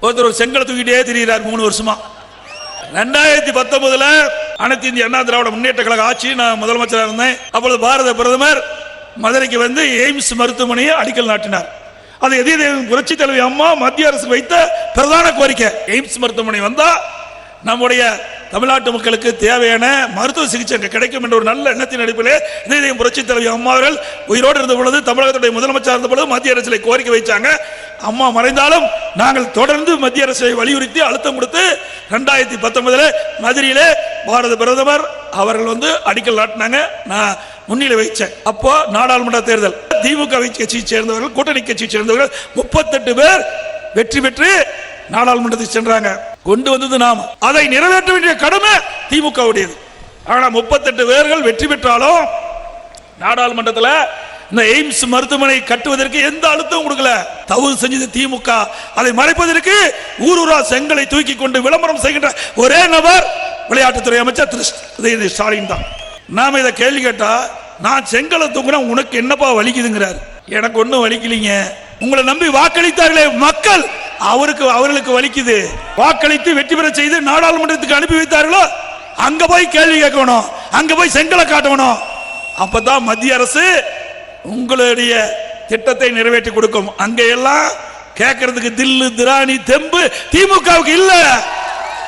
ஒருத்தர் ஒரு செங்கலை தூக்கிட்டே திரிகிறார் 3 வருஷமா. 2019 அனைத்து இந்திய அண்ணா திராவிட முன்னேற்ற கழக ஆட்சி நான் முதலமைச்சராக இருந்தேன். அப்பொழுது பாரத பிரதமர் மதுரைக்கு வந்து எய்ம்ஸ் மருத்துவமனையை அடிக்கல் நாட்டினார். அது புரட்சி தலைவி அம்மா மத்திய அரசு வைத்த பிரதான கோரிக்கை. எய்ம்ஸ் மருத்துவமனை வந்தா நம்முடைய தமிழ்நாட்டு மக்களுக்கு தேவையான மருத்துவ சிகிச்சை கிடைக்கும் என்ற ஒரு நல்ல எண்ணத்தின் அடிப்படையில் புரட்சி தலைவி அம்மா அவர்கள் உயிரோடு இருந்த பொழுது, தமிழகத்துடைய முதலமைச்சர் இருந்த பொழுது மத்திய அரசில் கோரிக்கை வைச்சாங்க. அம்மா மறைந்தாலும் நாங்கள் தொடர்ந்து மத்திய அரசை வலியுறுத்தி அழுத்தம் கொடுத்து 2019 மதுரையிலே பாரத பிரதமர் அவர்கள் வந்து அடிக்கல் நாட்டினாங்க. நான் முன்னிலை வைச்சேன். அப்போ நாடாளுமன்ற தேர்தல் திமுக கட்சியை சேர்ந்தவர்கள், கூட்டணி கட்சியை சேர்ந்தவர்கள் 38 பேர் வெற்றி பெற்று நாடாளுமன்றத்துக்கு சென்றாங்க. கொண்டு வந்தது நாம், அதை நிறைவேற்ற வேண்டிய கடமை திமுக உடையது. ஆனா 38 பேர்கள் வெற்றி பெற்றாலும் நாடாளுமன்றத்தில் இந்த எய்ம்ஸ் மருத்துவமனை கட்டுவதற்கு எந்த அழுத்தம் கொடுக்கல. தவறு செஞ்சது திமுக. அதை மறைப்பதற்கு ஊரூரா செங்கலை தூக்கி கொண்டு விளம்பரம் செய்கின்ற ஒரே நபர் விளையாட்டுத்துறை அமைச்சர் திரு ஸ்டாலின் தான். நாம இதை கேள்வி கேட்டா, நான் செங்கலை தூக்குனா உனக்கு என்னப்பா வலிக்குதுங்கிறார். எனக்கு ஒன்னும் வலிக்கலீங்க, உங்களை நம்பி வாக்களித்தார்களே மக்கள், அவர்களுக்கு வலிக்குது. வாக்களித்து வெற்றி பெற செய்து நாடாளுமன்றத்துக்கு அனுப்பி வைத்தார்களோ அங்க போய் கேள்வி கேட்கணும், அங்க போய் செங்கலை காட்டணும். அப்பதான் மத்திய அரசு உங்களுடைய திட்டத்தை நிறைவேற்றி கொடுக்கும். அங்க எல்லாம் கேட்கறதுக்கு தில்லு திராணி தெம்பு திமுகவுக்கு இல்ல.